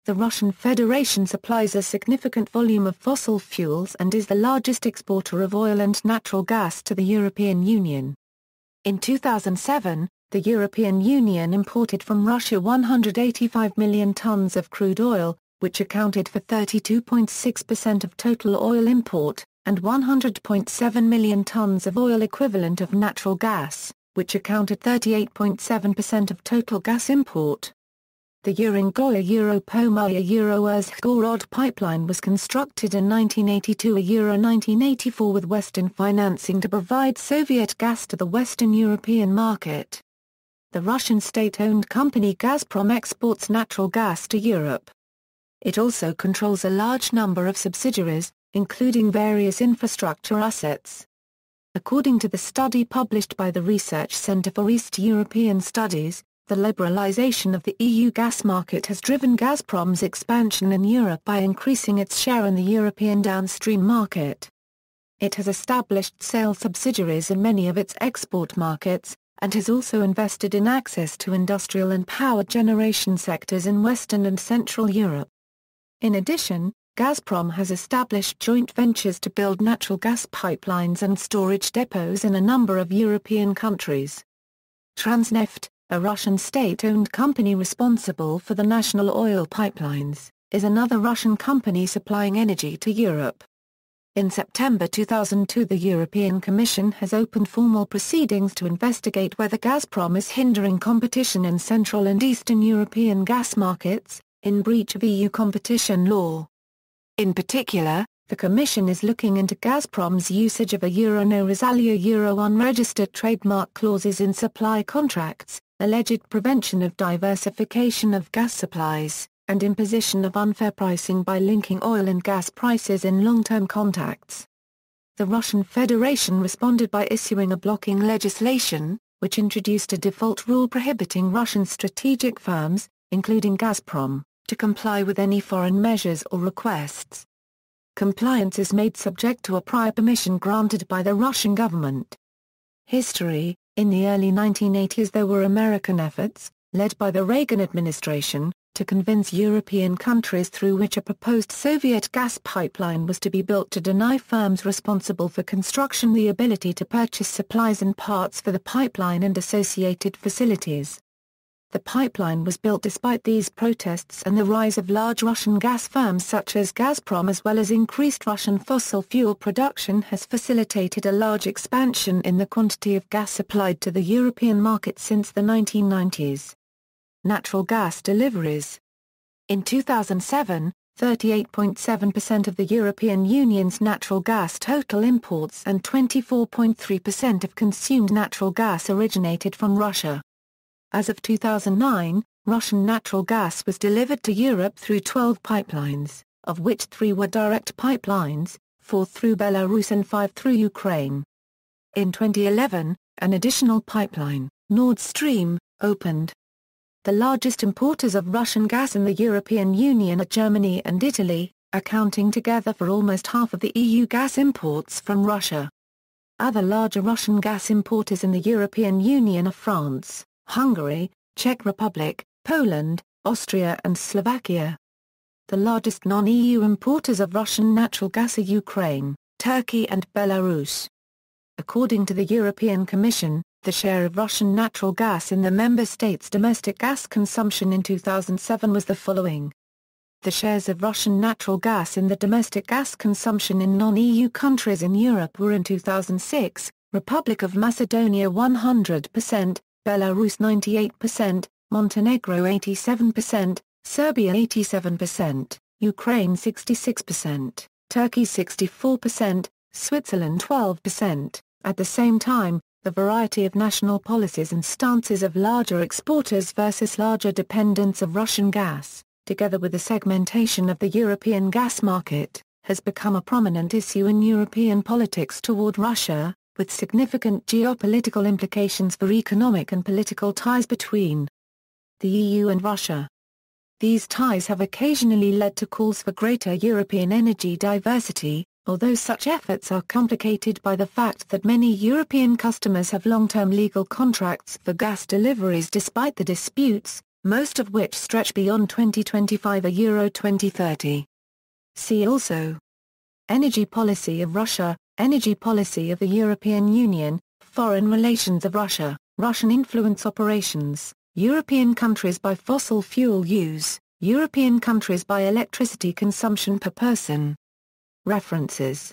The Russian Federation supplies a significant volume of fossil fuels and is the largest exporter of oil and natural gas to the European Union. In 2007, the European Union imported from Russia 185 million tons of crude oil, which accounted for 32.6% of total oil import, and 100.7 million tons of oil equivalent of natural gas, which accounted 38.7% of total gas import. The Urengoy Pomary Uzhgorod pipeline was constructed in 1982 1984 with Western financing to provide Soviet gas to the Western European market. The Russian state-owned company Gazprom exports natural gas to Europe. It also controls a large number of subsidiaries, including various infrastructure assets. According to the study published by the Research Centre for East European Studies, the liberalization of the EU gas market has driven Gazprom's expansion in Europe by increasing its share in the European downstream market. It has established sales subsidiaries in many of its export markets, and has also invested in access to industrial and power generation sectors in Western and Central Europe. In addition, Gazprom has established joint ventures to build natural gas pipelines and storage depots in a number of European countries. Transneft, a Russian state-owned company responsible for the national oil pipelines, is another Russian company supplying energy to Europe. In September 2002, the European Commission has opened formal proceedings to investigate whether Gazprom is hindering competition in Central and Eastern European gas markets, in breach of EU competition law. In particular, the Commission is looking into Gazprom's usage of a no risalio unregistered trademark clauses in supply contracts, alleged prevention of diversification of gas supplies, and imposition of unfair pricing by linking oil and gas prices in long-term contracts. The Russian Federation responded by issuing a blocking legislation, which introduced a default rule prohibiting Russian strategic firms, including Gazprom, to comply with any foreign measures or requests. Compliance is made subject to a prior permission granted by the Russian government. History: in the early 1980s there were American efforts, led by the Reagan administration, to convince European countries through which a proposed Soviet gas pipeline was to be built to deny firms responsible for construction the ability to purchase supplies and parts for the pipeline and associated facilities. The pipeline was built despite these protests, and the rise of large Russian gas firms such as Gazprom as well as increased Russian fossil fuel production has facilitated a large expansion in the quantity of gas supplied to the European market since the 1990s. Natural gas deliveries. In 2007, 38.7% of the European Union's natural gas total imports and 24.3% of consumed natural gas originated from Russia. As of 2009, Russian natural gas was delivered to Europe through 12 pipelines, of which 3 were direct pipelines, 4 through Belarus and 5 through Ukraine. In 2011, an additional pipeline, Nord Stream, opened. The largest importers of Russian gas in the European Union are Germany and Italy, accounting together for almost half of the EU gas imports from Russia. Other larger Russian gas importers in the European Union are France, Hungary, Czech Republic, Poland, Austria and Slovakia. The largest non-EU importers of Russian natural gas are Ukraine, Turkey and Belarus. According to the European Commission, the share of Russian natural gas in the member states' domestic gas consumption in 2007 was the following. The shares of Russian natural gas in the domestic gas consumption in non-EU countries in Europe were in 2006, Republic of Macedonia 100%, Belarus 98%, Montenegro 87%, Serbia 87%, Ukraine 66%, Turkey 64%, Switzerland 12%. At the same time, the variety of national policies and stances of larger exporters versus larger dependents of Russian gas, together with the segmentation of the European gas market, has become a prominent issue in European politics toward Russia, with significant geopolitical implications for economic and political ties between the EU and Russia. These ties have occasionally led to calls for greater European energy diversity, although such efforts are complicated by the fact that many European customers have long-term legal contracts for gas deliveries despite the disputes. most of which stretch beyond 2025 or Euro 2030. See also: Energy policy of Russia, Energy policy of the European Union, Foreign relations of Russia, Russian influence operations, European countries by fossil fuel use, European countries by electricity consumption per person. References